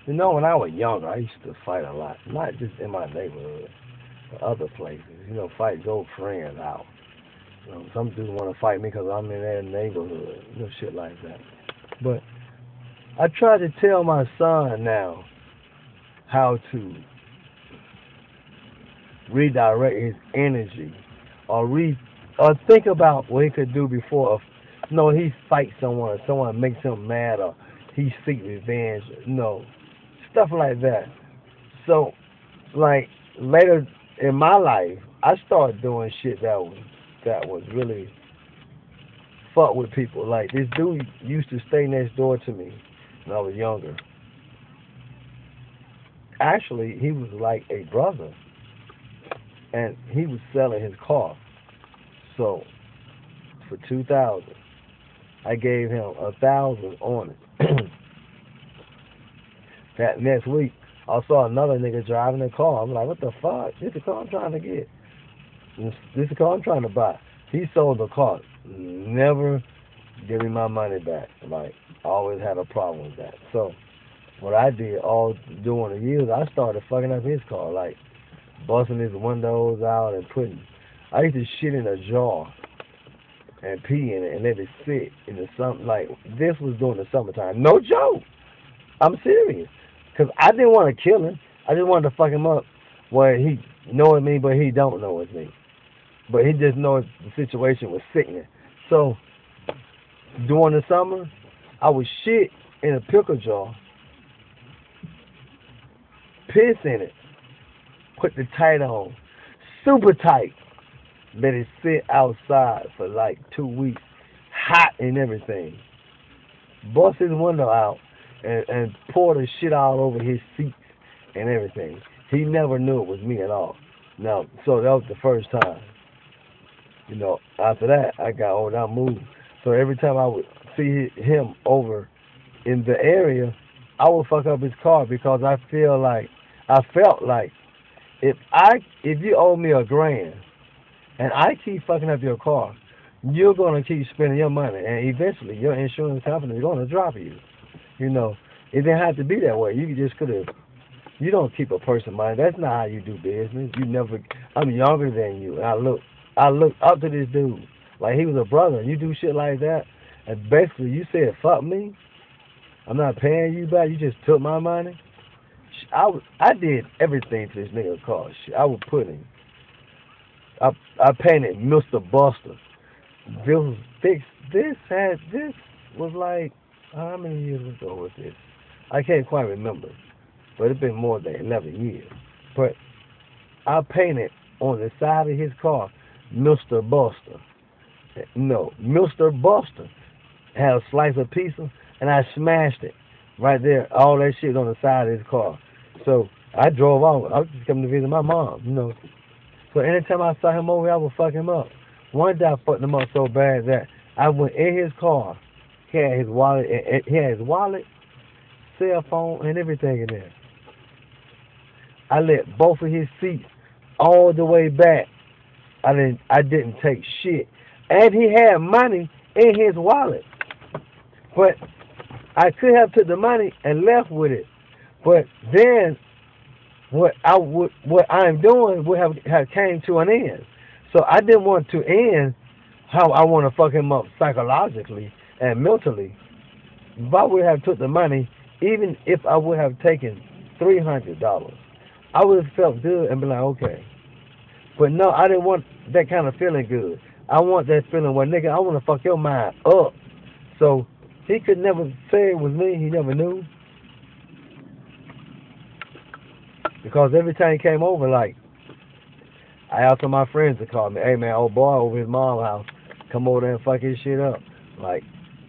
You know, when I was younger, I used to fight a lot. Not just in my neighborhood, but other places. You know, fight old friends out. You know, some dudes want to fight me because I'm in their neighborhood. You know, shit like that. But I try to tell my son now how to redirect his energy or or think about what he could do before he fights someone or someone makes him mad or he seek revenge. No, stuff like that. So, like later in my life, I started doing shit that was really fuck with people. Like this dude used to stay next door to me when I was younger. Actually, he was like a brother, and he was selling his car. So for 2,000, I gave him 1,000 on it. That next week, I saw another nigga driving a car. I'm like, what the fuck? This the car I'm trying to get. This the car I'm trying to buy. He sold the car. Never give me my money back. Like, I always had a problem with that. So, what I did all during the years, I started fucking up his car. Like, busting his windows out and I used to shit in a jar and pee in it and let it sit in the sun. Like, this was during the summertime. No joke. I'm serious. Because I didn't want to kill him. I just wanted to fuck him up where he knowing me, but he don't know it's me. But he just knows the situation was sickening. So, during the summer, I would shit in a pickle jar, piss in it, put the tight on, super tight, let it sit outside for like 2 weeks, hot and everything. Bust his window out and pour the shit all over his seats and everything. He never knew it was me at all. Now, so that was the first time. You know, after that, I got older, I moved. So every time I would see him over in the area, I would fuck up his car because I felt like if you owe me $1,000 and I keep fucking up your car, you're gonna keep spending your money, and eventually your insurance company is gonna drop you. You know, it didn't have to be that way. You just could have. You don't keep a person money. That's not how you do business. You never. I'm younger than you, and I look up to this dude like he was a brother. You do shit like that, and basically you said fuck me. I'm not paying you back. You just took my money. I did everything to this nigga car. Shit, I was putting. I painted Mr. Buster. This was fixed. This was like how many years ago was this? I can't quite remember, but it's been more than 11 years. But I painted on the side of his car, Mr. Buster. No, Mr. Buster had a slice of pizza, and I smashed it right there. All that shit on the side of his car. So I drove off. I was just coming to visit my mom, you know. So anytime I saw him over here, I would fuck him up. One day I fucked him up so bad that I went in his car. He had his wallet. He had his wallet, cell phone, and everything in there. I let both of his seats all the way back. I didn't take shit, and he had money in his wallet. But I could have took the money and left with it. But then what I'm doing would have came to an end. So I didn't want to end how I want to fuck him up psychologically and mentally. If I would have took the money, even if I would have taken $300, I would have felt good and been like, okay. But no, I didn't want that kind of feeling good. I want that feeling where, nigga, I want to fuck your mind up. So he could never say it was me. He never knew. Because every time he came over, like, I asked my friends to call me, hey, man, old boy over his mom's house, come over there and fuck his shit up. Like,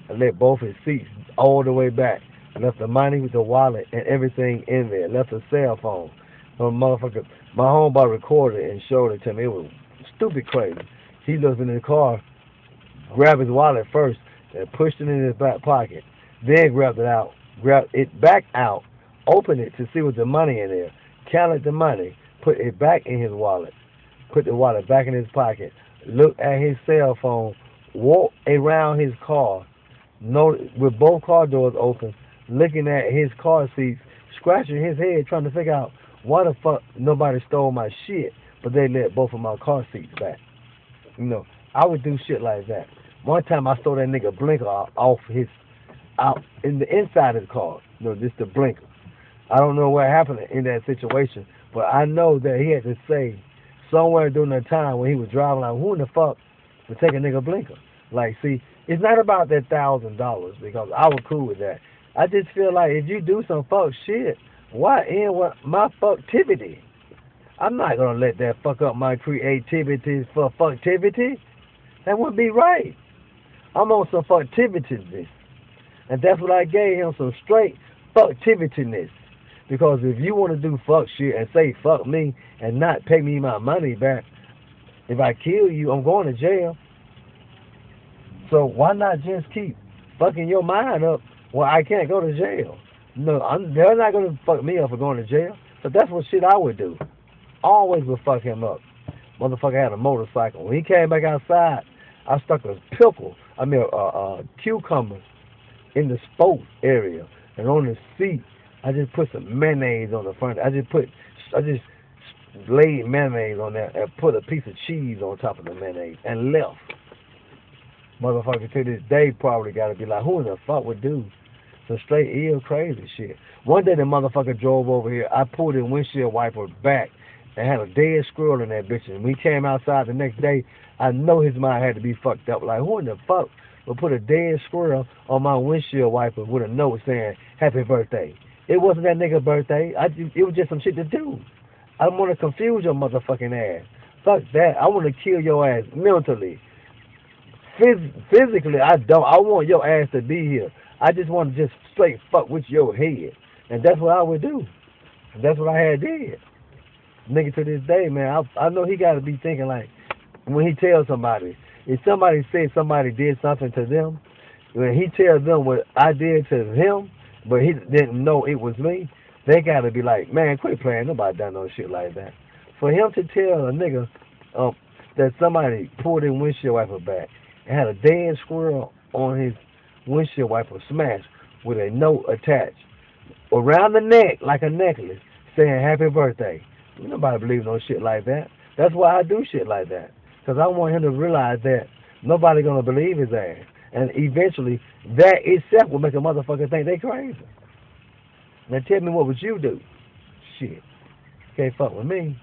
I let both his seats all the way back. I left the money with the wallet and everything in there. Left a cell phone. My homeboy recorded it and showed it to me. It was stupid crazy. He looked in the car, grabbed his wallet first, and pushed it in his back pocket. Then grabbed it back out, opened it to see what the money in there, counted the money, put it back in his wallet, put the wallet back in his pocket, looked at his cell phone, walked around his car, with both car doors open, looking at his car seats, scratching his head trying to figure out why the fuck nobody stole my shit, but they let both of my car seats back. You know, I would do shit like that. One time I stole that nigga blinker off his, out in the inside of the car. You know, just the blinker. I don't know what happened in that situation, but I know that he had to say somewhere during that time when he was driving, like, who in the fuck would take a nigga blinker? Like, see, it's not about that $1,000 because I was cool with that. I just feel like if you do some fuck shit, why end with my fucktivity? I'm not gonna let that fuck up my creativity for fucktivity. That wouldn't be right. I'm on some fucktivityness. And that's what I gave him, some straight fucktivityness. Because if you want to do fuck shit and say fuck me and not pay me my money back, if I kill you, I'm going to jail. So why not just keep fucking your mind up where I can't go to jail? No, they're not going to fuck me up for going to jail. So that's what shit I would do. Always would fuck him up. Motherfucker had a motorcycle. When he came back outside, I stuck a cucumber in the spokes area. And on the seat, I just put some mayonnaise on the front. I just laid mayonnaise on there and put a piece of cheese on top of the mayonnaise and left. Motherfucker to this day probably gotta be like, who in the fuck would do some straight ill crazy shit? One day the motherfucker drove over here. I pulled his windshield wiper back and had a dead squirrel in that bitch. And when he came outside the next day, I know his mind had to be fucked up. Like, who in the fuck would put a dead squirrel on my windshield wiper with a note saying, happy birthday? It wasn't that nigga's birthday. It was just some shit to do. I want to confuse your motherfucking ass. Fuck that. I want to kill your ass mentally. Physically, I don't. I want your ass to be here. I just want to just straight fuck with your head. And that's what I would do. And that's what I had did. Nigga, to this day, man, I know he got to be thinking like, when he tells somebody, if somebody says somebody did something to them, when he tells them what I did to him, but he didn't know it was me, they got to be like, man, quit playing. Nobody done no shit like that. For him to tell a nigga that somebody pulled his windshield wiper back and had a dead squirrel on his windshield wiper smashed with a note attached around the neck like a necklace saying happy birthday. Nobody believes no shit like that. That's why I do shit like that. Because I want him to realize that nobody going to believe his ass. And eventually, that itself will make a motherfucker think they crazy. Now tell me, what would you do? Shit. Can't fuck with me.